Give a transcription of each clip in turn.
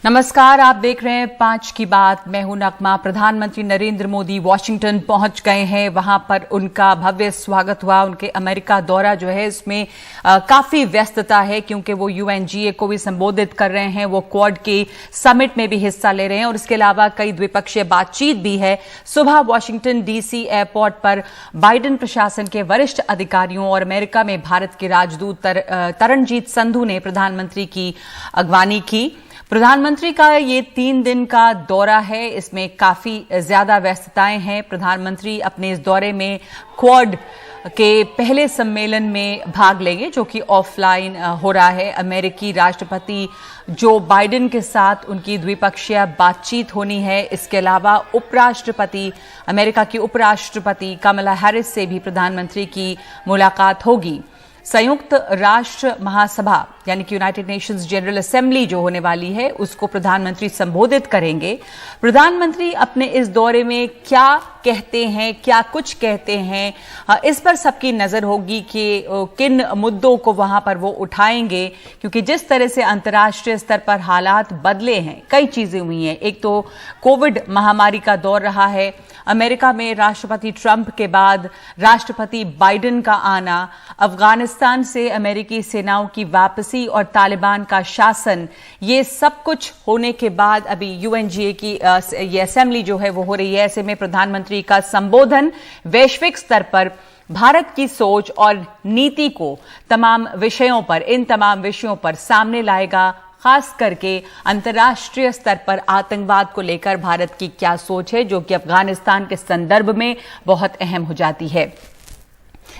नमस्कार, आप देख रहे हैं 5 की बात। मैं हूं नगमा। प्रधानमंत्री नरेंद्र मोदी वॉशिंगटन पहुंच गए हैं। वहां पर उनका भव्य स्वागत हुआ। उनके अमेरिका दौरा जो है इसमें काफी व्यस्तता है क्योंकि वो UNGA को भी संबोधित कर रहे हैं, वो क्वाड के समिट में भी हिस्सा ले रहे हैं और इसके अलावा कई द्विपक्षीय बातचीत भी है। सुबह वॉशिंगटन DC एयरपोर्ट पर बाइडेन प्रशासन के वरिष्ठ अधिकारियों और अमेरिका में भारत के राजदूत तरनजीत संधू ने प्रधानमंत्री की अगवानी की। प्रधानमंत्री का ये 3 दिन का दौरा है, इसमें काफी ज्यादा व्यस्तताएं हैं। प्रधानमंत्री अपने इस दौरे में क्वाड के पहले सम्मेलन में भाग लेंगे जो कि ऑफलाइन हो रहा है। अमेरिकी राष्ट्रपति जो बाइडेन के साथ उनकी द्विपक्षीय बातचीत होनी है। इसके अलावा अमेरिका की उपराष्ट्रपति कमला हैरिस से भी प्रधानमंत्री की मुलाकात होगी। संयुक्त राष्ट्र महासभा यानी कि यूनाइटेड नेशंस जनरल असेंबली जो होने वाली है उसको प्रधानमंत्री संबोधित करेंगे। प्रधानमंत्री अपने इस दौरे में क्या कहते हैं, क्या कुछ कहते हैं, इस पर सबकी नजर होगी कि किन मुद्दों को वहां पर वो उठाएंगे, क्योंकि जिस तरह से अंतर्राष्ट्रीय स्तर पर हालात बदले हैं, कई चीजें हुई हैं। एक तो कोविड महामारी का दौर रहा है, अमेरिका में राष्ट्रपति ट्रंप के बाद राष्ट्रपति बाइडेन का आना, अफगानिस्तान से अमेरिकी सेनाओं की वापसी और तालिबान का शासन, ये सब कुछ होने के बाद अभी UNGA की ये असेंबली जो है वो हो रही है। ऐसे में प्रधानमंत्री का संबोधन वैश्विक स्तर पर भारत की सोच और नीति को इन तमाम विषयों पर सामने लाएगा। खास करके अंतर्राष्ट्रीय स्तर पर आतंकवाद को लेकर भारत की क्या सोच है, जो कि अफगानिस्तान के संदर्भ में बहुत अहम हो जाती है।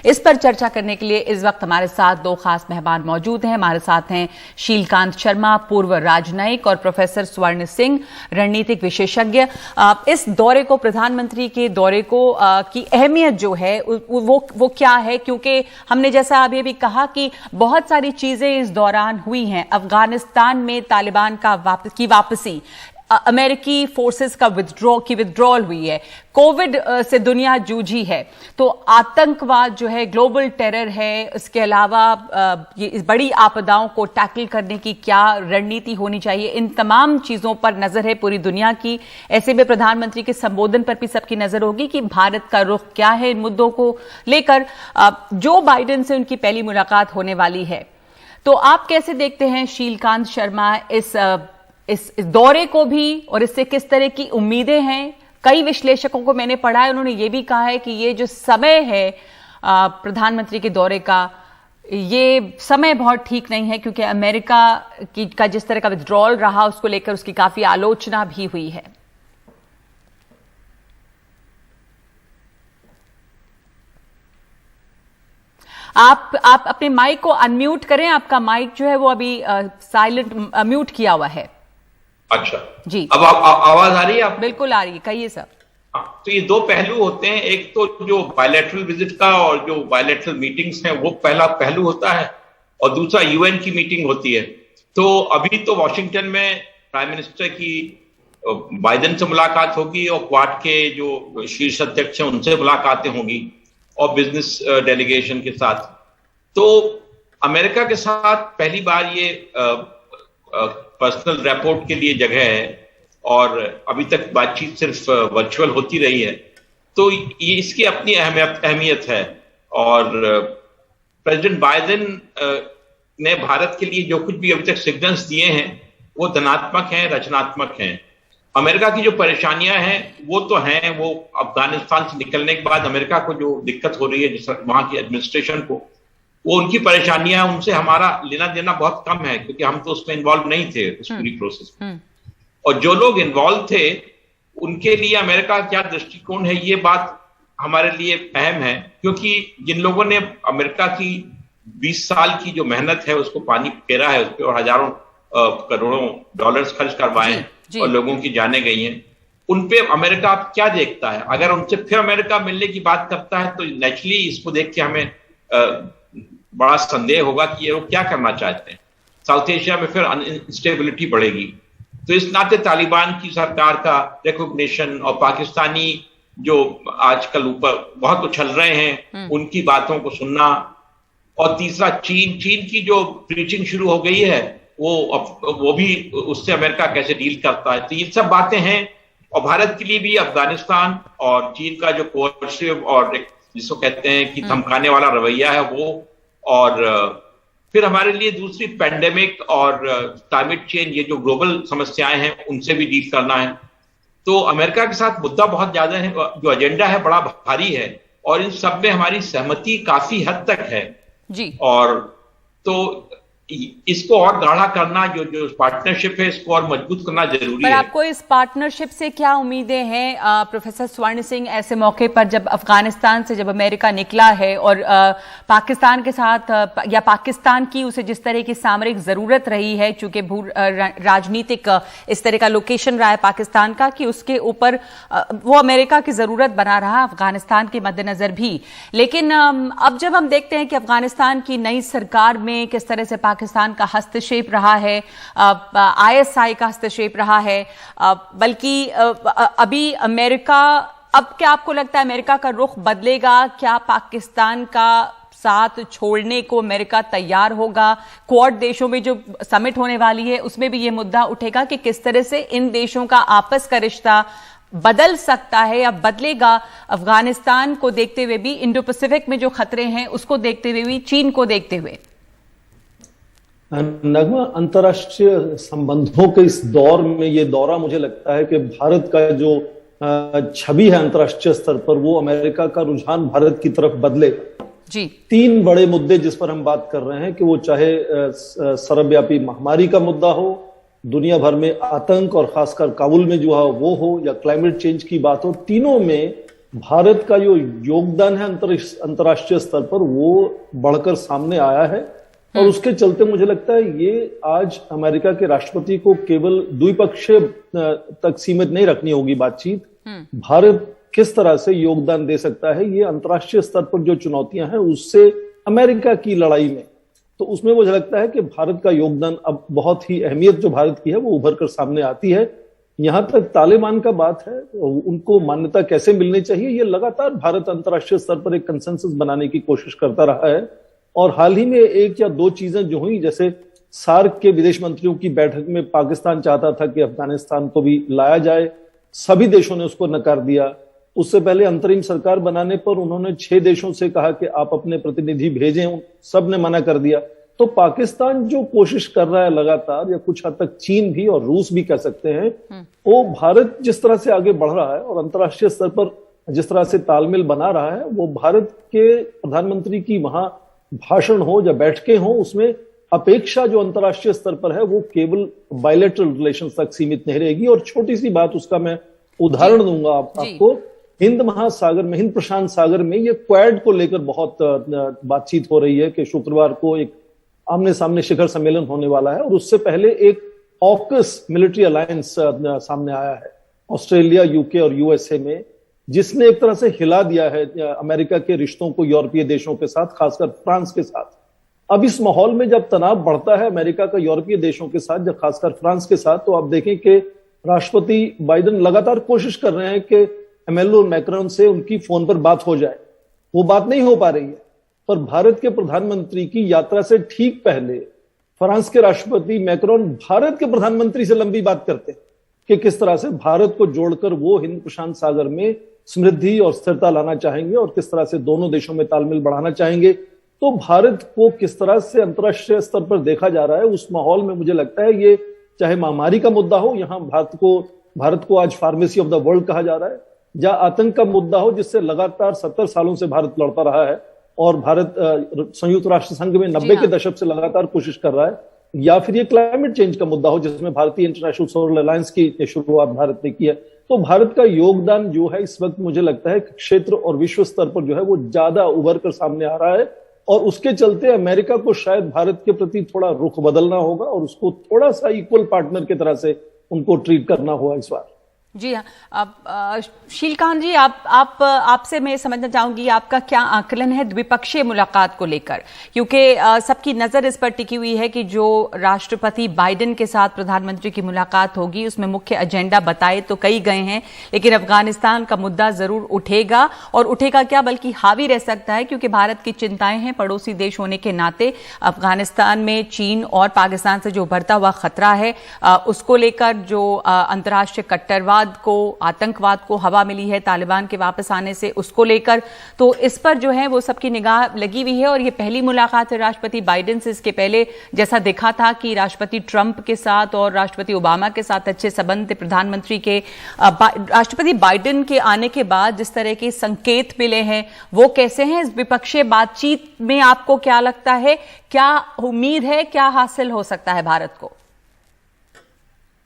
इस पर चर्चा करने के लिए इस वक्त हमारे साथ 2 खास मेहमान मौजूद हैं। हमारे साथ हैं शीलकांत शर्मा, पूर्व राजनयिक, और प्रोफेसर स्वर्ण सिंह, रणनीतिक विशेषज्ञ। इस दौरे को, प्रधानमंत्री के दौरे को की अहमियत जो है वो क्या है, क्योंकि हमने जैसा अभी भी कहा कि बहुत सारी चीजें इस दौरान हुई हैं। अफगानिस्तान में तालिबान की वापसी, अमेरिकी फोर्सेस का विथड्रॉल हुई है, कोविड से दुनिया जूझी है, तो आतंकवाद जो है, ग्लोबल टेरर है, इसके अलावा ये इस बड़ी आपदाओं को टैकल करने की क्या रणनीति होनी चाहिए, इन तमाम चीजों पर नजर है पूरी दुनिया की। ऐसे में प्रधानमंत्री के संबोधन पर भी सबकी नजर होगी कि भारत का रुख क्या है इन मुद्दों को लेकर। जो बाइडेन से उनकी पहली मुलाकात होने वाली है, तो आप कैसे देखते हैं शीलकांत शर्मा इस दौरे को भी, और इससे किस तरह की उम्मीदें हैं? कई विश्लेषकों को मैंने पढ़ा है, उन्होंने ये भी कहा है कि ये जो समय है प्रधानमंत्री के दौरे का, ये समय बहुत ठीक नहीं है, क्योंकि अमेरिका का जिस तरह का विथड्रॉल रहा उसको लेकर उसकी काफी आलोचना भी हुई है। आप अपने माइक को अनम्यूट करें। आपका माइक जो है वो अभी साइलेंट म्यूट किया हुआ है। अच्छा जी, अब आवाज आ रही है? आप बिल्कुल आ रही है, कहिए सर। तो ये 2 पहलू होते हैं। एक तो जो बायलैटरल विजिट का और जो बायलैटरल मीटिंग्स हैं वो पहला पहलू होता है, और दूसरा UN की मीटिंग होती है। तो अभी तो वॉशिंगटन में प्राइम मिनिस्टर की बाइडेन से मुलाकात होगी और क्वाड के जो शीर्ष अध्यक्ष हैं उनसे मुलाकातें होंगी, और बिजनेस डेलीगेशन के साथ। तो अमेरिका के साथ पहली बार ये पर्सनल रैपोर्ट के लिए जगह है, और अभी तक बातचीत सिर्फ वर्चुअल होती रही है। तो ये इसकी अपनी अहमियत है। और प्रेसिडेंट बाइडेन ने भारत के लिए जो कुछ भी अभी तक सिग्नल्स दिए हैं वो धनात्मक हैं, रचनात्मक हैं। अमेरिका की जो परेशानियां हैं वो तो हैं, वो अफगानिस्तान से निकलने के बाद अमेरिका को जो दिक्कत हो रही है, जिस वहां की एडमिनिस्ट्रेशन को, वो उनकी परेशानियां, उनसे हमारा लेना देना बहुत कम है, क्योंकि हम तो उसमें इन्वॉल्व नहीं थे उस पूरी प्रोसेस में। और जो लोग इन्वॉल्व थे उनके लिए अमेरिका क्या दृष्टिकोण है, ये बात हमारे लिए अहम है, क्योंकि जिन लोगों ने अमेरिका की 20 साल की जो मेहनत है उसको पानी फेरा है, उस पर और हजारों करोड़ों डॉलर्स खर्च करवाए हैं और लोगों की जाने गई हैं, उन पे अमेरिका क्या देखता है? अगर उनसे फिर अमेरिका मिलने की बात करता है तो नेचुरली इसको देख के हमें बड़ा संदेह होगा कि ये लोग क्या करना चाहते हैं। साउथ एशिया में फिर इंस्टेबिलिटी बढ़ेगी। तो इस नाते तालिबान की सरकार का रिकॉग्निशन और पाकिस्तानी जो आजकल ऊपर बहुत उछल रहे हैं उनकी बातों को सुनना, और तीसरा चीन की जो प्रीचिंग शुरू हो गई है वो भी उससे अमेरिका कैसे डील करता है। तो ये सब बातें हैं। और भारत के लिए भी अफगानिस्तान और चीन का जो कोऑपरेटिव और जिसको कहते हैं कि धमकाने वाला रवैया है वो, और फिर हमारे लिए दूसरी पैंडेमिक और क्लाइमेट चेंज, ये जो ग्लोबल समस्याएं हैं उनसे भी डील करना है। तो अमेरिका के साथ मुद्दा बहुत ज्यादा है, जो एजेंडा है बड़ा भारी है, और इन सब में हमारी सहमति काफी हद तक है जी। और तो इसको और गाढ़ा करना, जो पार्टनरशिप है इसको और मजबूत करना जरूरी है। पर आपको इस पार्टनरशिप से क्या उम्मीदें हैं प्रोफेसर स्वर्ण सिंह, ऐसे मौके पर जब अफगानिस्तान से जब अमेरिका निकला है और पाकिस्तान के साथ या पाकिस्तान की उसे जिस तरह की सामरिक जरूरत रही है, चूंकि भू राजनीतिक इस तरह का लोकेशन रहा है पाकिस्तान का कि उसके ऊपर वो अमेरिका की जरूरत बना रहा अफगानिस्तान के मद्देनजर भी। लेकिन अब जब हम देखते हैं कि अफगानिस्तान की नई सरकार में किस तरह से पाकिस्तान का हस्तक्षेप रहा है, आईएसआई का हस्तक्षेप रहा है, बल्कि अभी अमेरिका, अब क्या आपको लगता है अमेरिका का रुख बदलेगा? क्या पाकिस्तान का साथ छोड़ने को अमेरिका तैयार होगा? क्वाड देशों में जो समिट होने वाली है उसमें भी ये मुद्दा उठेगा कि किस तरह से इन देशों का आपस का रिश्ता बदल सकता है या बदलेगा, अफगानिस्तान को देखते हुए भी, इंडो पैसिफिक में जो खतरे हैं उसको देखते हुए भी, चीन को देखते हुए। नगमा, अंतर्राष्ट्रीय संबंधों के इस दौर में ये दौरा मुझे लगता है कि भारत का जो छवि है अंतर्राष्ट्रीय स्तर पर, वो अमेरिका का रुझान भारत की तरफ बदलेगा जी। 3 बड़े मुद्दे जिस पर हम बात कर रहे हैं, कि वो चाहे सर्वव्यापी महामारी का मुद्दा हो, दुनिया भर में आतंक और खासकर काबुल में जो है वो हो, या क्लाइमेट चेंज की बात हो, तीनों में भारत का जो योगदान है अंतर्राष्ट्रीय स्तर पर वो बढ़कर सामने आया है। और उसके चलते मुझे लगता है ये आज अमेरिका के राष्ट्रपति को केवल द्विपक्षीय तक सीमित नहीं रखनी होगी बातचीत। भारत किस तरह से योगदान दे सकता है ये अंतर्राष्ट्रीय स्तर पर जो चुनौतियां हैं उससे अमेरिका की लड़ाई में, तो उसमें मुझे लगता है कि भारत का योगदान अब बहुत ही अहमियत जो भारत की है वो उभर कर सामने आती है। यहां तक तालिबान का बात है, उनको मान्यता कैसे मिलनी चाहिए, ये लगातार भारत अंतर्राष्ट्रीय स्तर पर एक कंसेंसस बनाने की कोशिश करता रहा है। और हाल ही में 1 या 2 चीजें जो हुई, जैसे सार्क के विदेश मंत्रियों की बैठक में पाकिस्तान चाहता था कि अफगानिस्तान को भी लाया जाए, सभी देशों ने उसको नकार दिया। उससे पहले अंतरिम सरकार बनाने पर उन्होंने 6 देशों से कहा कि आप अपने प्रतिनिधि भेजें, सब ने मना कर दिया। तो पाकिस्तान जो कोशिश कर रहा है लगातार, या कुछ हद तक चीन भी और रूस भी कह सकते हैं, वो भारत जिस तरह से आगे बढ़ रहा है और अंतर्राष्ट्रीय स्तर पर जिस तरह से तालमेल बना रहा है, वो भारत के प्रधानमंत्री की वहां भाषण हो या बैठकें हो, उसमें अपेक्षा जो अंतर्राष्ट्रीय स्तर पर है वो केवल बायलैटरल रिलेशंस तक सीमित नहीं रहेगी। और छोटी सी बात, उसका मैं उदाहरण दूंगा आपको। हिंद महासागर में, हिंद प्रशांत सागर में ये क्वाड को लेकर बहुत बातचीत हो रही है कि शुक्रवार को एक आमने सामने शिखर सम्मेलन होने वाला है, और उससे पहले एक ऑकस मिलिट्री अलायंस सामने आया है ऑस्ट्रेलिया, यूके और यूएसए में, जिसने एक तरह से हिला दिया है अमेरिका के रिश्तों को यूरोपीय देशों के साथ, खासकर फ्रांस के साथ। अब इस माहौल में जब तनाव बढ़ता है अमेरिका का यूरोपीय देशों के साथ, जब खासकर फ्रांस के साथ, तो आप देखें कि राष्ट्रपति बाइडेन लगातार कोशिश कर रहे हैं कि इमैनुअल मैक्रोन से उनकी फोन पर बात हो जाए। वो बात नहीं हो पा रही है। पर भारत के प्रधानमंत्री की यात्रा से ठीक पहले फ्रांस के राष्ट्रपति मैक्रोन भारत के प्रधानमंत्री से लंबी बात करते हैं कि किस तरह से भारत को जोड़कर वो हिंद प्रशांत सागर में समृद्धि और स्थिरता लाना चाहेंगे और किस तरह से दोनों देशों में तालमेल बढ़ाना चाहेंगे। तो भारत को किस तरह से अंतर्राष्ट्रीय स्तर पर देखा जा रहा है, उस माहौल में मुझे लगता है ये चाहे महामारी का मुद्दा हो, यहाँ भारत को आज फार्मेसी ऑफ द वर्ल्ड कहा जा रहा है, या आतंक का मुद्दा हो जिससे लगातार 70 सालों से भारत लड़ता रहा है और भारत संयुक्त राष्ट्र संघ में 90 के दशक से लगातार कोशिश कर रहा है, या फिर ये क्लाइमेट चेंज का मुद्दा हो जिसमें भारतीय इंटरनेशनल सोलर अलायंस की शुरुआत भारत ने की है। तो भारत का योगदान जो है इस वक्त मुझे लगता है क्षेत्र और विश्व स्तर पर जो है वो ज्यादा उभर कर सामने आ रहा है, और उसके चलते अमेरिका को शायद भारत के प्रति थोड़ा रुख बदलना होगा और उसको थोड़ा सा इक्वल पार्टनर की तरह से उनको ट्रीट करना होगा इस बार। जी हाँ। अब शीलकांत जी, आपसे मैं समझना चाहूंगी आपका क्या आकलन है द्विपक्षीय मुलाकात को लेकर, क्योंकि सबकी नजर इस पर टिकी हुई है कि जो राष्ट्रपति बाइडेन के साथ प्रधानमंत्री की मुलाकात होगी उसमें मुख्य एजेंडा बताए तो कई गए हैं, लेकिन अफगानिस्तान का मुद्दा जरूर उठेगा, और उठेगा क्या बल्कि हावी रह सकता है, क्योंकि भारत की चिंताएं हैं पड़ोसी देश होने के नाते। अफगानिस्तान में चीन और पाकिस्तान से जो उभरता हुआ खतरा है उसको लेकर, जो अंतर्राष्ट्रीय कट्टरवाद को, आतंकवाद को हवा मिली है तालिबान के वापस आने से, उसको लेकर, तो इस पर जो है वो सबकी निगाह लगी हुई है। और ये पहली मुलाकात है राष्ट्रपति बाइडेन से। इसके पहले जैसा देखा था कि राष्ट्रपति ट्रंप के साथ और राष्ट्रपति ओबामा के साथ अच्छे संबंध थे प्रधानमंत्री के। राष्ट्रपति बाइडेन के आने के बाद जिस तरह के संकेत मिले हैं वो कैसे हैं? इस द्विपक्षीय बातचीत में आपको क्या लगता है, क्या उम्मीद है, क्या हासिल हो सकता है भारत को?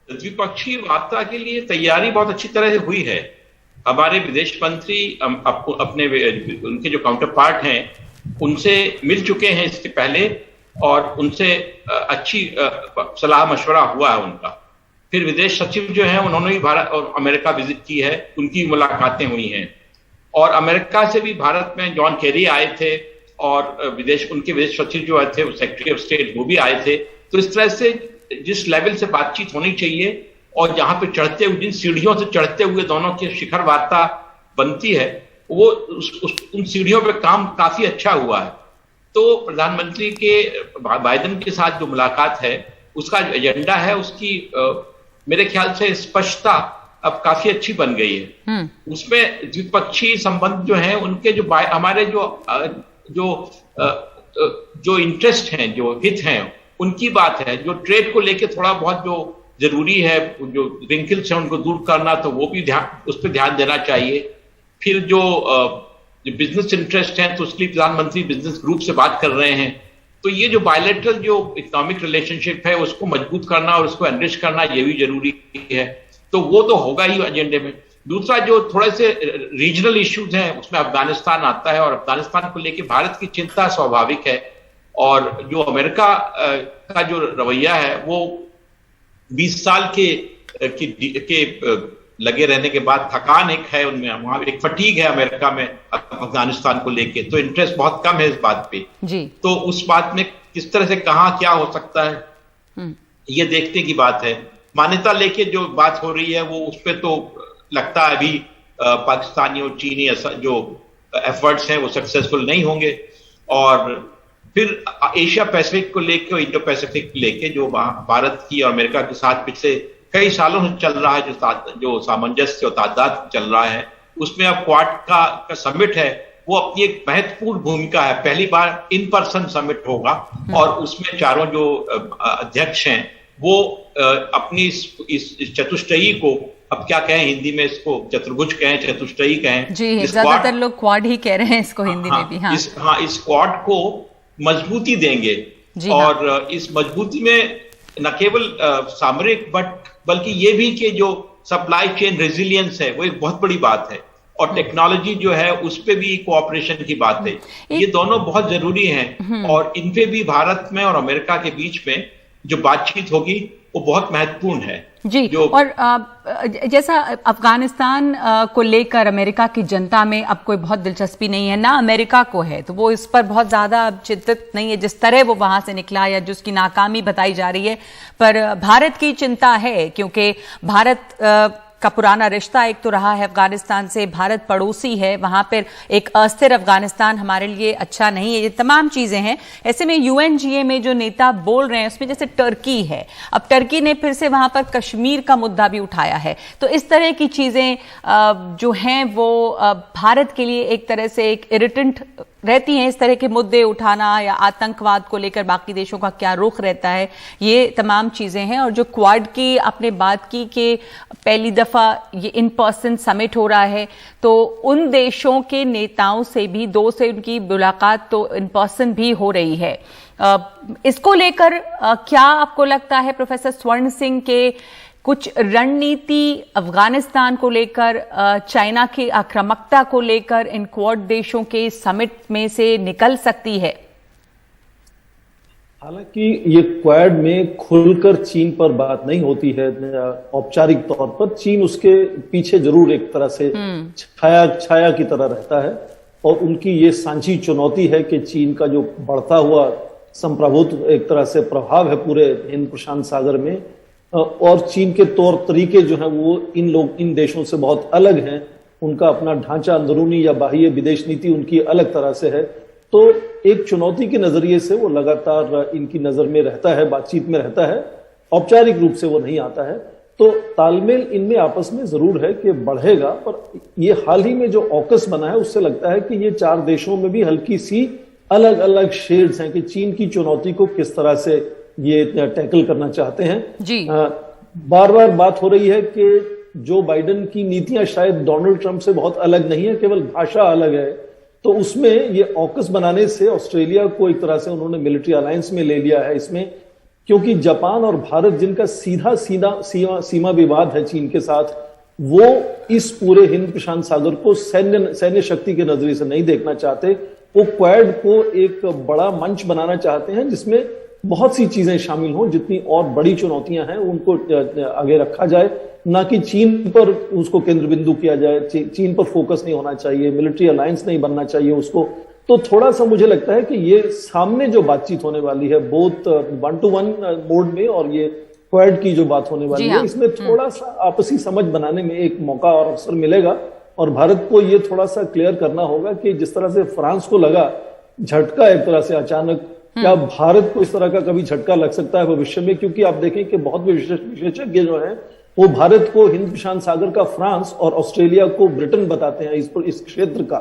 द्विपक्षीय वार्ता के लिए तैयारी बहुत अच्छी तरह से हुई है। हमारे विदेश मंत्री अपने उनके जो काउंटर पार्ट हैं उनसे मिल चुके हैं इसके पहले, और उनसे अच्छी सलाह मशवरा हुआ है उनका। फिर विदेश सचिव जो हैं उन्होंने भी भारत और अमेरिका विजिट की है, उनकी मुलाकातें हुई हैं। और अमेरिका से भी भारत में जॉन केरी आए थे, और उनके विदेश सचिव जो आए थे, सेक्रेटरी ऑफ स्टेट, वो भी आए थे। तो इस तरह से जिस लेवल से बातचीत होनी चाहिए और जहां पे चढ़ते हुए, जिन सीढ़ियों से चढ़ते हुए दोनों की शिखर वार्ता बनती है, वो उन सीढ़ियों पे काम काफी अच्छा हुआ है। तो प्रधानमंत्री के बाइडेन के साथ जो मुलाकात है उसका जो एजेंडा है उसकी मेरे ख्याल से स्पष्टता अब काफी अच्छी बन गई है। उसमें द्विपक्षीय संबंध जो है उनके जो हमारे जो इंटरेस्ट हैं, जो हित हैं, उनकी बात है। जो ट्रेड को लेके थोड़ा बहुत जो जरूरी है, जो रिंकल्स हैं उनको दूर करना, तो वो भी उस पर ध्यान देना चाहिए। फिर जो बिजनेस इंटरेस्ट है तो उसके लिए प्रधानमंत्री बिजनेस ग्रुप से बात कर रहे हैं। तो ये जो बायलैटरल जो इकोनॉमिक रिलेशनशिप है उसको मजबूत करना और उसको एनरिच करना, ये भी जरूरी है। तो वो तो होगा ही एजेंडे में। दूसरा जो थोड़े से रीजनल इश्यूज हैं उसमें अफगानिस्तान आता है, और अफगानिस्तान को लेके भारत की चिंता स्वाभाविक है। और जो अमेरिका का जो रवैया है वो 20 साल के लगे रहने के बाद थकान एक है उनमें, वहां एक फटीग है अमेरिका में अफगानिस्तान को लेके, तो इंटरेस्ट बहुत कम है इस बात पे जी। तो उस बात में किस तरह से कहां क्या हो सकता है ये देखने की बात है। मान्यता लेके जो बात हो रही है वो उस पर तो लगता है अभी पाकिस्तानी और चीनी जो एफर्ट्स हैं वो सक्सेसफुल नहीं होंगे। और फिर एशिया पैसिफिक को लेके और इंडो पैसिफिक को लेके जो भारत की और अमेरिका के साथ पिछले कई सालों से चल रहा है, जो सामंजस्य और तादाद चल रहा है, उसमें अब क्वाड का समिट है वो अपनी एक महत्वपूर्ण भूमिका है। पहली बार इन पर्सन समिट होगा और उसमें चारों जो अध्यक्ष हैं वो अपनी इस चतुष्टयी को, अब क्या कहें हिंदी में, इसको चतुर्भुज कहें, चतुष्टयी कहें जी, ज्यादातर लोग क्वाड ही कह रहे हैं इसको हिंदी में भी। इस क्वाड को मजबूती देंगे। और इस मजबूती में न केवल सामरिक बल्कि ये भी कि जो सप्लाई चेन रेजिलियंस है वो एक बहुत बड़ी बात है, और टेक्नोलॉजी जो है उस पे भी कोऑपरेशन की बात है। ये दोनों बहुत जरूरी हैं, और इन पे भी भारत में और अमेरिका के बीच में जो बातचीत होगी वो बहुत महत्वपूर्ण है जी। और जैसा अफगानिस्तान को लेकर अमेरिका की जनता में अब कोई बहुत दिलचस्पी नहीं है, ना अमेरिका को है, तो वो इस पर बहुत ज्यादा चिंतित नहीं है जिस तरह वो वहां से निकला या जिसकी नाकामी बताई जा रही है। पर भारत की चिंता है, क्योंकि भारत का पुराना रिश्ता एक तो रहा है अफगानिस्तान से, भारत पड़ोसी है, वहां पर एक अस्थिर अफगानिस्तान हमारे लिए अच्छा नहीं है, ये तमाम चीजें हैं। ऐसे में यूएनजीए में जो नेता बोल रहे हैं उसमें जैसे टर्की है, अब टर्की ने फिर से वहां पर कश्मीर का मुद्दा भी उठाया है, तो इस तरह की चीजें जो हैं वो भारत के लिए एक तरह से एक इरिटेंट रहती हैं। इस तरह के मुद्दे उठाना या आतंकवाद को लेकर बाकी देशों का क्या रुख रहता है, ये तमाम चीजें हैं। और जो क्वाड की आपने बात की कि पहली दफा ये इन पर्सन समिट हो रहा है, तो उन देशों के नेताओं से भी, दो से उनकी मुलाकात तो इन पर्सन भी हो रही है। इसको लेकर क्या आपको लगता है प्रोफेसर स्वर्ण सिंह के कुछ रणनीति अफगानिस्तान को लेकर, चाइना की आक्रामकता को लेकर इन क्वाड देशों के समिट में से निकल सकती है? हालांकि ये क्वाड में खुलकर चीन पर बात नहीं होती है औपचारिक तौर पर। चीन उसके पीछे जरूर एक तरह से छाया की तरह रहता है, और उनकी ये सांझी चुनौती है कि चीन का जो बढ़ता हुआ संप्रभुत्व एक तरह से प्रभाव है पूरे हिंद प्रशांत सागर में, और चीन के तौर तरीके जो हैं वो इन देशों से बहुत अलग हैं। उनका अपना ढांचा, अंदरूनी या बाह्य विदेश नीति उनकी अलग तरह से है। तो एक चुनौती के नजरिए से वो लगातार इनकी नजर में रहता है, बातचीत में रहता है, औपचारिक रूप से वो नहीं आता है। तो तालमेल इनमें आपस में जरूर है कि बढ़ेगा, पर ये हाल ही में जो ऑकस बना है उससे लगता है कि ये चार देशों में भी हल्की सी अलग अलग शेड्स हैं कि चीन की चुनौती को किस तरह से ये टैकल करना चाहते हैं। जी बार बार बात हो रही है कि जो बाइडेन की नीतियां शायद डोनाल्ड ट्रंप से बहुत अलग नहीं है, केवल भाषा अलग है। तो उसमें ये ऑकस बनाने से ऑस्ट्रेलिया को एक तरह से उन्होंने मिलिट्री अलायंस में ले लिया है इसमें, क्योंकि जापान और भारत जिनका सीधा सीमा विवाद है चीन के साथ, वो इस पूरे हिंद प्रशांत सागर को सैन्य शक्ति के नजरिए से नहीं देखना चाहते। वो क्वाड को एक बड़ा मंच बनाना चाहते हैं जिसमें बहुत सी चीजें शामिल हों, जितनी और बड़ी चुनौतियां हैं उनको आगे रखा जाए, ना कि चीन पर उसको केंद्र बिंदु किया जाए। चीन पर फोकस नहीं होना चाहिए, मिलिट्री अलायंस नहीं बनना चाहिए उसको। तो थोड़ा सा मुझे लगता है कि ये सामने जो बातचीत होने वाली है बोथ 1-to-1 मोड में, और ये क्वाड की जो बात होने वाली है, इसमें थोड़ा सा आपसी समझ बनाने में एक मौका और अवसर मिलेगा। और भारत को ये थोड़ा सा क्लियर करना होगा कि जिस तरह से फ्रांस को लगा झटका एक तरह से अचानक, क्या भारत को इस तरह का कभी झटका लग सकता है भविष्य में? क्योंकि आप देखें कि बहुत विशेषज्ञ जो हैं वो भारत को हिंद प्रशांत सागर का फ्रांस और ऑस्ट्रेलिया को ब्रिटेन बताते हैं इस क्षेत्र का।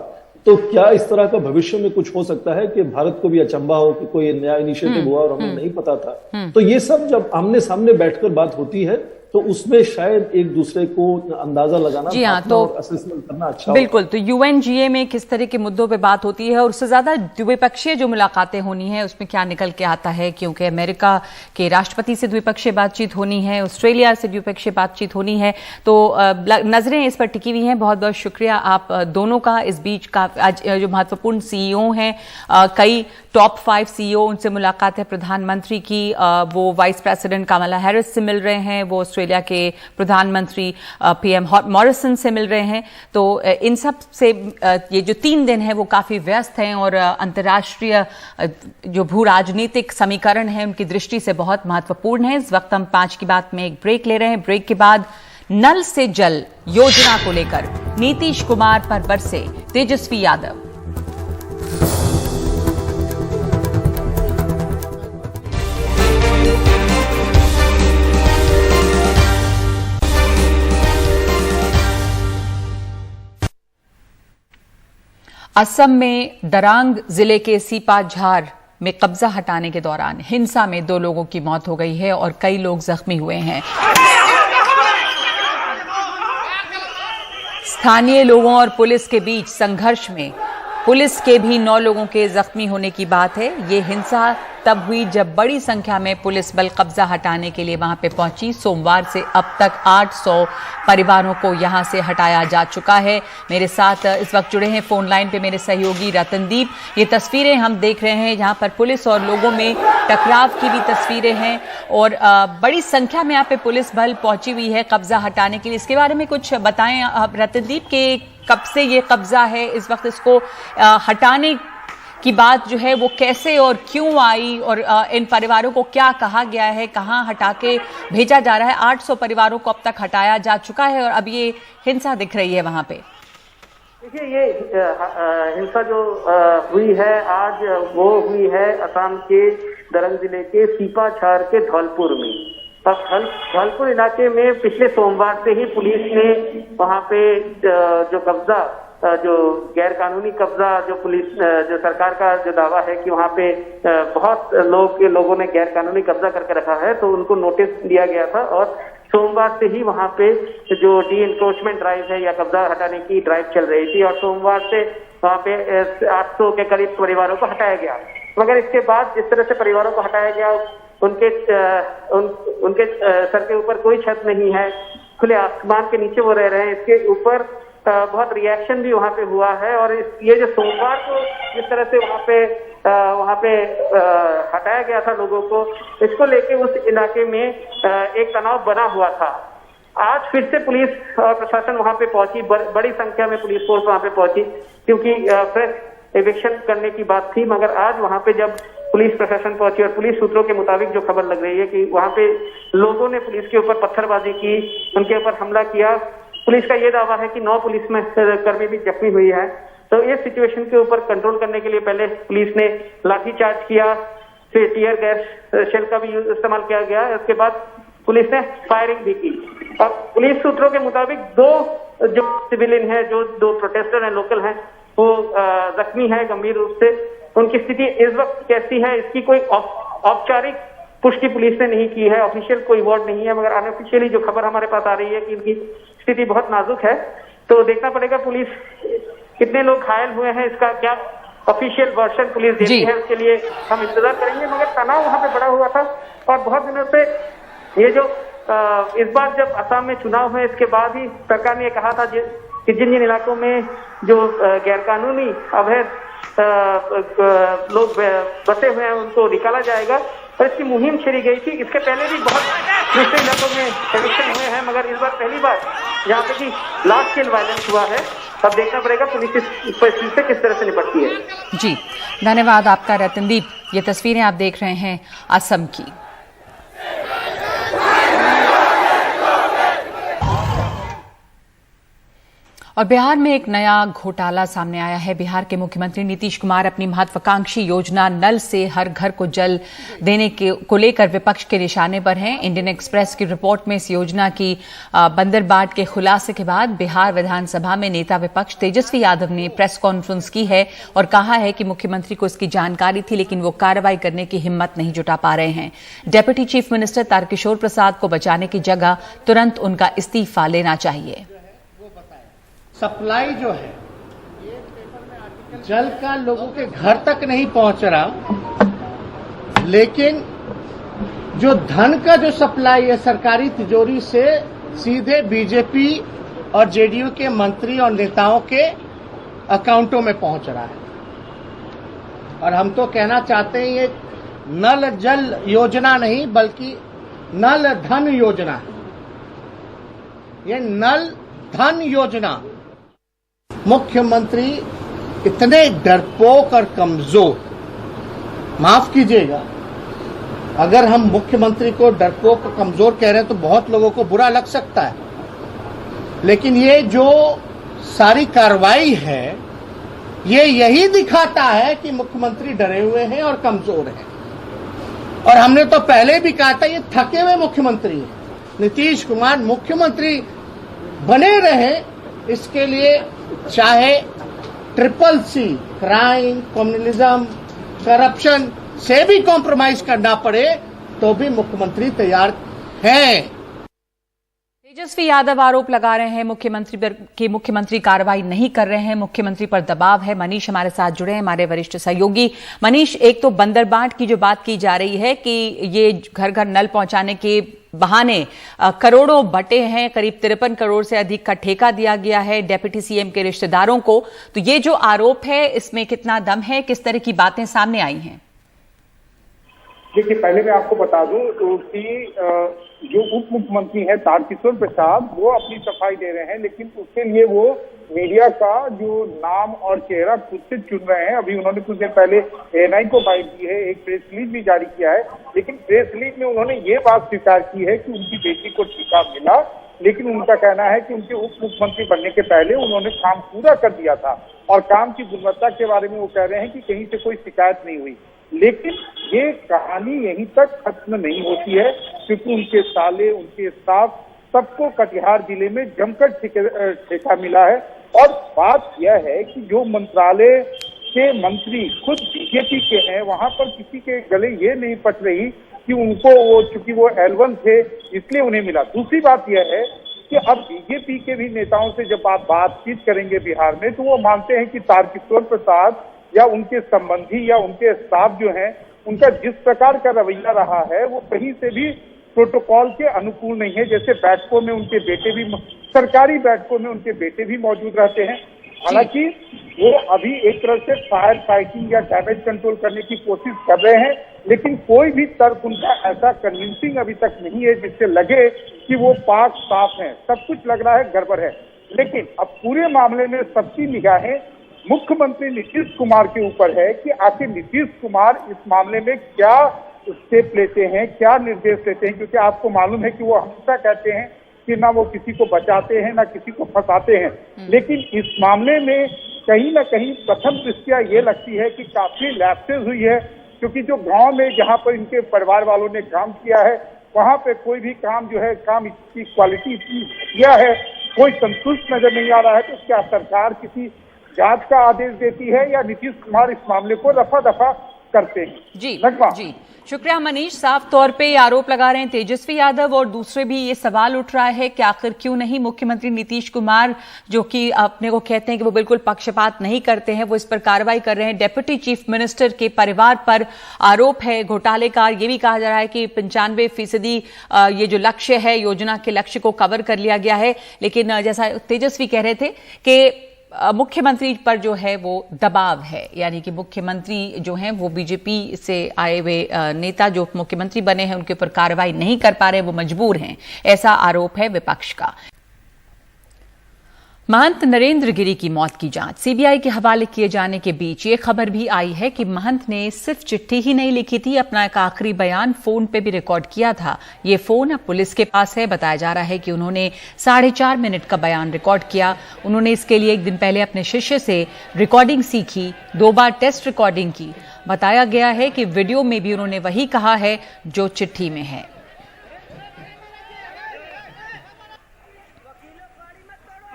तो क्या इस तरह का भविष्य में कुछ हो सकता है कि भारत को भी अचंभा हो कि कोई नया इनिशिएटिव हुआ और हमें नहीं पता था? तो ये सब जब आमने सामने बैठकर बात होती है तो उसमें शायद एक दूसरे को अंदाजा लगाना, जी हाँ, तो असेसमेंट करना अच्छा बिल्कुल। तो यूएनजीए में किस तरह के मुद्दों पे बात होती है, और उससे ज्यादा द्विपक्षीय जो मुलाकातें होनी है उसमें क्या निकल के आता है, क्योंकि अमेरिका के राष्ट्रपति से द्विपक्षीय बातचीत होनी है, ऑस्ट्रेलिया से द्विपक्षीय बातचीत होनी है। तो नजरें इस पर टिकी हुई हैं। बहुत बहुत शुक्रिया आप दोनों का। इस बीच का आज जो महत्वपूर्ण सीईओ हैं, कई टॉप 5 सीईओ, उनसे मुलाकात है प्रधानमंत्री की। वो वाइस प्रेसिडेंट कमला हैरिस से मिल रहे हैं, वो ऑस्ट्रेलिया के प्रधानमंत्री पीएम मॉरिसन से मिल रहे हैं। तो इन सब से ये जो 3 दिन है वो काफी व्यस्त हैं, और अंतर्राष्ट्रीय जो भू राजनीतिक समीकरण है उनकी दृष्टि से बहुत महत्वपूर्ण है। इस वक्त हम 5 की बात में एक ब्रेक ले रहे हैं। ब्रेक के बाद नल से जल योजना को लेकर नीतीश कुमार पर बरसे तेजस्वी यादव। असम में दरांग जिले के सीपाझार में कब्जा हटाने के दौरान हिंसा में 2 लोगों की मौत हो गई है और कई लोग जख्मी हुए हैं। स्थानीय लोगों और पुलिस के बीच संघर्ष में पुलिस के भी 9 लोगों के जख्मी होने की बात है। ये हिंसा तब हुई जब बड़ी संख्या में पुलिस बल कब्जा हटाने के लिए वहां पे पहुंची। सोमवार से अब तक 800 परिवारों को यहां से हटाया जा चुका है। मेरे साथ इस वक्त जुड़े हैं फोन लाइन पे मेरे सहयोगी रतनदीप। ये तस्वीरें हम देख रहे हैं जहां पर पुलिस और लोगों में टकराव की भी तस्वीरें हैं, और बड़ी संख्या में यहाँ पे पुलिस बल पहुंची हुई है कब्जा हटाने के लिए। इसके बारे में कुछ बताएं रतनदीप के कब से ये कब्जा है, इस वक्त इसको हटाने की बात जो है वो कैसे और क्यों आई, और इन परिवारों को क्या कहा गया है, कहां हटा के भेजा जा रहा है? 800 परिवारों को अब तक हटाया जा चुका है और अब ये हिंसा दिख रही है वहां पे। देखिए, ये हिंसा जो हुई है आज, वो हुई है असम के दरंग जिले के सीपाझार के धौलपुर में। धौलपुर इलाके में पिछले सोमवार से ही पुलिस ने वहां पे जो कब्जा, जो गैर कानूनी कब्जा, जो पुलिस, जो सरकार का जो दावा है कि वहां पे बहुत लोगों ने गैर कानूनी कब्जा करके रखा है, तो उनको नोटिस दिया गया था। और सोमवार से ही वहां पे जो डी एनक्रोचमेंट ड्राइव है या कब्जा हटाने की ड्राइव चल रही थी, और सोमवार से वहां पे 800 के करीब परिवारों को हटाया गया। मगर इसके बाद जिस तरह से परिवारों को हटाया गया, उनके सर के ऊपर कोई छत नहीं है, खुले आसमान के नीचे वो रह रहे हैं। इसके ऊपर बहुत रिएक्शन भी वहां पे हुआ है। और ये जो सोमवार को जिस तरह से वहां पे वहां पे हटाया गया था लोगों को, इसको लेके उस इलाके में एक तनाव बना हुआ था। आज फिर से पुलिस और प्रशासन वहां पे पहुंची, बड़ी संख्या में पुलिस फोर्स वहां पे पहुंची, क्योंकि फ्रेश एविक्शन करने की बात थी। मगर आज वहां पे जब पुलिस प्रशासन पहुंची, और पुलिस सूत्रों के मुताबिक जो खबर लग रही है कि वहां पे लोगों ने पुलिस के ऊपर पत्थरबाजी की, उनके ऊपर हमला किया। पुलिस का ये दावा है कि 9 पुलिस में कर्मी भी जख्मी हुई है। तो इस सिचुएशन के ऊपर कंट्रोल करने के लिए पहले पुलिस ने लाठीचार्ज किया, फिर टीयर गैस शेल का भी इस्तेमाल किया गया। इसके बाद पुलिस ने फायरिंग भी की, और पुलिस सूत्रों के मुताबिक 2 जो सिविलियन है, जो 2 प्रोटेस्टर हैं, लोकल हैं, वो जख्मी है गंभीर रूप से। उनकी स्थिति इस वक्त कैसी है, इसकी कोई औपचारिक पुष्टि पुलिस ने नहीं की है, ऑफिशियल कोई वर्ड नहीं है, मगर अनऑफिशियली जो खबर हमारे पास आ रही है कि इनकी स्थिति बहुत नाजुक है। तो देखना पड़ेगा पुलिस कितने लोग घायल हुए हैं, इसका क्या ऑफिशियल वर्जन पुलिस देती है, उसके लिए हम इंतजार करेंगे। मगर तनाव वहां पे बड़ा हुआ था, और बहुत दिनों से ये जो इस बार जब असम में चुनाव हुए, इसके बाद ही सरकार ने कहा था कि जिन जिन इलाकों में जो गैरकानूनी अवैध लोग बसे हुए हैं उनको निकाला जाएगा, और इसकी मुहिम छेड़ी गई थी। इसके पहले भी बहुत दूसरे इलाकों में एविक्शन हुए हैं, मगर इस बार पहली बार यहाँ पे कि लार्ज स्केल वायलेंस हुआ है। अब देखना पड़ेगा पुलिस इस परिस्थिति से किस तरह से निपटती है। जी धन्यवाद आपका रतनदीप। ये तस्वीरें आप देख रहे हैं असम की। और बिहार में एक नया घोटाला सामने आया है। बिहार के मुख्यमंत्री नीतीश कुमार अपनी महत्वाकांक्षी योजना नल से हर घर को जल देने को लेकर विपक्ष के निशाने पर हैं। इंडियन एक्सप्रेस की रिपोर्ट में इस योजना की बंदरबाट के खुलासे के बाद बिहार विधानसभा में नेता विपक्ष तेजस्वी यादव ने प्रेस कॉन्फ्रेंस की है और कहा है कि मुख्यमंत्री को इसकी जानकारी थी, लेकिन वो कार्रवाई करने की हिम्मत नहीं जुटा पा रहे हैं। Deputy chief minister Tarkishore Prasad को बचाने की जगह तुरंत उनका इस्तीफा लेना चाहिए। सप्लाई जो है जल का लोगों के घर तक नहीं पहुंच रहा, लेकिन जो धन का जो सप्लाई है सरकारी तिजोरी से सीधे बीजेपी और जेडीयू के मंत्री और नेताओं के अकाउंटों में पहुंच रहा है। और हम तो कहना चाहते हैं ये नल जल योजना नहीं बल्कि नल धन योजना है। ये नल धन योजना। मुख्यमंत्री इतने डरपोक और कमजोर, माफ कीजिएगा अगर हम मुख्यमंत्री को डरपोक और कमजोर कह रहे हैं तो बहुत लोगों को बुरा लग सकता है, लेकिन ये जो सारी कार्रवाई है ये यही दिखाता है कि मुख्यमंत्री डरे हुए हैं और कमजोर हैं। और हमने तो पहले भी कहा था ये थके हुए मुख्यमंत्री हैं। नीतीश कुमार मुख्यमंत्री बने रहे, इसके लिए चाहे CCC क्राइम, कम्युनलिज्म, करप्शन से भी कॉम्प्रोमाइज करना पड़े तो भी मुख्यमंत्री तैयार है। तेजस्वी यादव आरोप लगा रहे हैं मुख्यमंत्री पर कि मुख्यमंत्री कार्रवाई नहीं कर रहे हैं, मुख्यमंत्री पर दबाव है। मनीष हमारे साथ जुड़े हैं, हमारे वरिष्ठ सहयोगी। मनीष, एक तो बंदरबाट की जो बात की जा रही है कि ये घर घर नल पहुंचाने के बहाने करोड़ों बटे हैं, करीब 53 करोड़ से अधिक का ठेका दिया गया है डेप्यूटी सीएम के रिश्तेदारों को। तो ये जो आरोप है इसमें कितना दम है, किस तरह की बातें सामने आई हैं? देखिए, पहले मैं आपको बता दूं कि जो उप मुख्यमंत्री है तारकिशोर प्रसाद, वो अपनी सफाई दे रहे हैं, लेकिन उसके लिए वो मीडिया का जो नाम और चेहरा खुद से चुन रहे हैं। अभी उन्होंने कुछ देर पहले ANI को बाइट दी है, एक प्रेस रिलीज भी जारी किया है, लेकिन प्रेस रिलीज में उन्होंने ये बात स्वीकार की है कि उनकी बेटी को टीका मिला, लेकिन उनका कहना है कि उनके उप मुख्यमंत्री बनने के पहले उन्होंने काम पूरा कर दिया था, और काम की गुणवत्ता के बारे में वो कह रहे हैं कि कहीं से कोई शिकायत नहीं हुई। लेकिन ये कहानी यहीं तक खत्म नहीं होती है, क्योंकि उनके साले, उनके स्टाफ सबको कटिहार जिले में जमकर ठेका मिला है। और बात यह है कि जो मंत्रालय के मंत्री खुद बीजेपी के हैं, वहां पर किसी के गले ये नहीं पट रही कि उनको वो, चूंकि वो L1 थे इसलिए उन्हें मिला। दूसरी बात यह है कि अब बीजेपी के भी नेताओं से जब आप बातचीत करेंगे बिहार में, तो वो मानते हैं कि तारकिशोर प्रसाद या उनके संबंधी या उनके स्टाफ जो हैं, उनका जिस प्रकार का रवैया रहा है वो कहीं से भी प्रोटोकॉल के अनुकूल नहीं है। जैसे बैठकों में उनके बेटे भी, सरकारी बैठकों में उनके बेटे भी मौजूद रहते हैं, हालांकि वो अभी एक तरह से फायर फाइटिंग या डैमेज कंट्रोल करने की कोशिश कर रहे हैं, लेकिन कोई भी तर्क उनका ऐसा कन्विंसिंग अभी तक नहीं है जिससे लगे कि वो पाक साफ हैं। सब कुछ लग रहा है गड़बड़ है। लेकिन अब पूरे मामले में सबकी निगाहें मुख्यमंत्री नीतीश कुमार के ऊपर है कि आखिर नीतीश कुमार इस मामले में क्या स्टेप लेते हैं, क्या निर्देश लेते हैं, क्योंकि आपको मालूम है कि वो हमेशा कहते हैं कि ना वो किसी को बचाते हैं ना किसी को फंसाते हैं। लेकिन इस मामले में कहीं ना कहीं प्रथम दृष्टया ये लगती है कि काफी लैप्सेस हुई है, क्योंकि जो गांव में जहां पर इनके परिवार वालों ने काम किया है वहां पे कोई भी काम जो है काम की क्वालिटी किया है कोई संतुष्ट नजर नहीं आ रहा है। तो क्या सरकार किसी जांच का आदेश देती है या नीतीश कुमार इस मामले को रफा दफा करते हैं? जी शुक्रिया मनीष। साफ तौर पे आरोप लगा रहे हैं तेजस्वी यादव और दूसरे भी ये सवाल उठ रहा है कि आखिर क्यों नहीं मुख्यमंत्री नीतीश कुमार, जो कि अपने को कहते हैं कि वो बिल्कुल पक्षपात नहीं करते हैं, वो इस पर कार्रवाई कर रहे हैं। डेप्यूटी चीफ मिनिस्टर के परिवार पर आरोप है घोटाले का। ये भी कहा जा रहा है कि 95% ये जो लक्ष्य है योजना के लक्ष्य को कवर कर लिया गया है। लेकिन जैसा तेजस्वी कह रहे थे कि मुख्यमंत्री पर जो है वो दबाव है, यानी कि मुख्यमंत्री जो हैं वो बीजेपी से आए हुए नेता जो मुख्यमंत्री बने हैं उनके ऊपर कार्रवाई नहीं कर पा रहे, वो मजबूर हैं, ऐसा आरोप है विपक्ष का। महंत नरेंद्र गिरी की मौत की जांच सीबीआई के हवाले किए जाने के बीच ये खबर भी आई है कि महंत ने सिर्फ चिट्ठी ही नहीं लिखी थी, अपना एक आखिरी बयान फोन पे भी रिकॉर्ड किया था। ये फोन अब पुलिस के पास है। बताया जा रहा है कि उन्होंने 4.5 मिनट का बयान रिकॉर्ड किया। उन्होंने इसके लिए एक दिन पहले अपने शिष्य से रिकॉर्डिंग सीखी, 2 बार टेस्ट रिकॉर्डिंग की। बताया गया है कि वीडियो में भी उन्होंने वही कहा है जो चिट्ठी में है।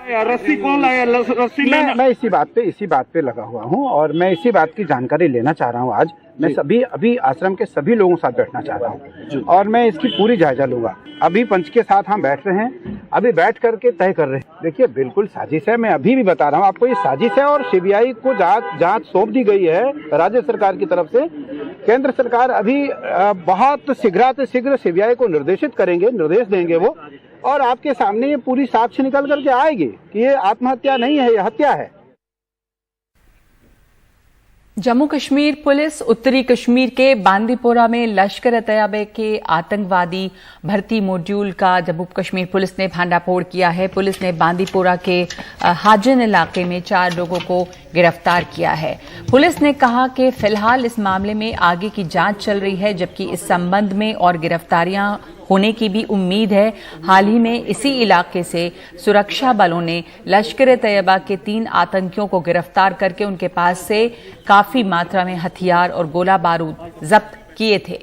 रस्सी कौन लाया? रस्सी मैं इसी बात पे लगा हुआ हूँ और मैं इसी बात की जानकारी लेना चाह रहा हूँ। आज मैं अभी आश्रम के सभी लोगों के साथ बैठना चाह रहा हूँ और मैं इसकी पूरी जायजा लूंगा। अभी पंच के साथ हम बैठ रहे हैं, अभी बैठ करके तय कर रहे हैं। देखिए बिल्कुल साजिश है, मैं अभी भी बता रहा हूँ आपको, ये साजिश है और सीबीआई को जांच सौंप दी गई है राज्य सरकार की तरफ से। केंद्र सरकार अभी बहुत शीघ्र सीबीआई को निर्देश देंगे वो, और आपके सामने ये पूरी साक्ष्य निकल करके आएगी कि ये आत्महत्या नहीं है, ये हत्या है। जम्मू कश्मीर पुलिस उत्तरी कश्मीर के बांदीपोरा में लश्कर-ए-तैयबा के आतंकवादी भर्ती मॉड्यूल का जम्मू कश्मीर पुलिस ने भांडाफोड़ किया है। पुलिस ने बांदीपोरा के हाजिन इलाके में 4 लोगों को गिरफ्तार किया है। पुलिस ने कहा कि फिलहाल इस मामले में आगे की जांच चल रही है, जबकि इस संबंध में और गिरफ्तारियां होने की भी उम्मीद है। हाल ही में इसी इलाके से सुरक्षा बलों ने लश्कर-ए-तैयबा के 3 आतंकियों को गिरफ्तार करके उनके पास से काफी मात्रा में हथियार और गोला बारूद जब्त किए थे।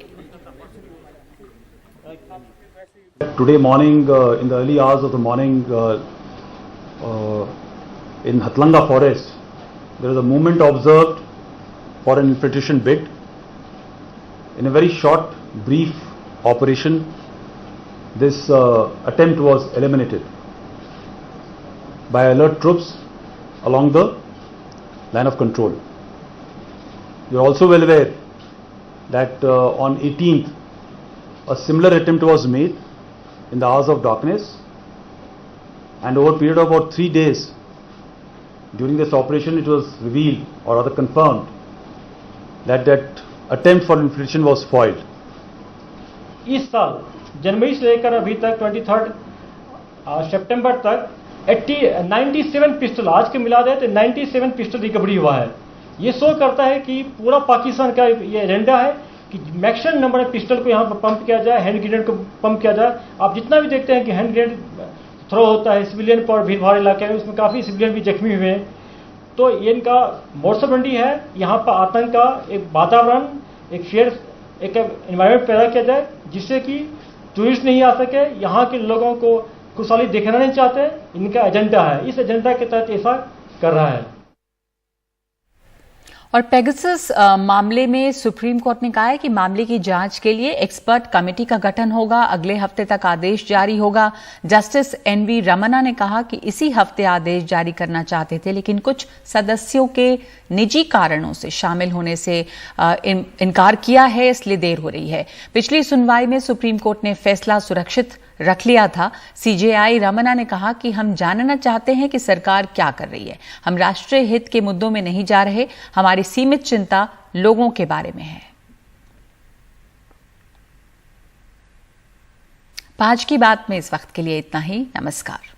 Today morning, in the early hours of the morning, in Hatlanga forest, there was a movement observed for an infiltration bid. In a very short, brief operation, this attempt was eliminated by alert troops along the line of control. You are also well aware that on 18th, a similar attempt was made in the hours of darkness, and over a period of about 3 days during this operation it was revealed or rather confirmed that attempt for infiltration was foiled. इस साल जनवरी से लेकर अभी तक 23 सितंबर तक 97 pistol, आज के मिला दे तो 97 पिस्टल रिकवरी हुआ है। ये शो करता है कि पूरा पाकिस्तान का ये एजेंडा है कि मैक्सिमम नंबर ऑफ पिस्टल को यहाँ पर पंप किया जाए, हैंड ग्रेनेड को पंप किया जाए। आप जितना भी देखते हैं कि हैंड ग्रेनेड थ्रो होता है सिविलियन पर भीड़ भाड़ इलाके में, उसमें काफ़ी सिविलियन भी जख्मी हुए हैं। तो ये इनका मोर्चबंदी है, यहाँ पर आतंक का एक वातावरण, एक एनवायरमेंट पैदा किया जाए जिससे कि टूरिस्ट नहीं आ सके, यहाँ के लोगों को खुशहाली देखना नहीं चाहते। इनका एजेंडा है, इस एजेंडा के तहत ऐसा कर रहा है। और पेगासस मामले में सुप्रीम कोर्ट ने कहा है कि मामले की जांच के लिए एक्सपर्ट कमेटी का गठन होगा। अगले हफ्ते तक आदेश जारी होगा। जस्टिस एनवी रमन्ना ने कहा कि इसी हफ्ते आदेश जारी करना चाहते थे, लेकिन कुछ सदस्यों के निजी कारणों से शामिल होने से इनकार किया है, इसलिए देर हो रही है। पिछली सुनवाई में सुप्रीम कोर्ट ने फैसला सुरक्षित रख लिया था। सीजेआई रमना ने कहा कि हम जानना चाहते हैं कि सरकार क्या कर रही है। हम राष्ट्रीय हित के मुद्दों में नहीं जा रहे, हमारी सीमित चिंता लोगों के बारे में है। 5 की बात में इस वक्त के लिए इतना ही। नमस्कार।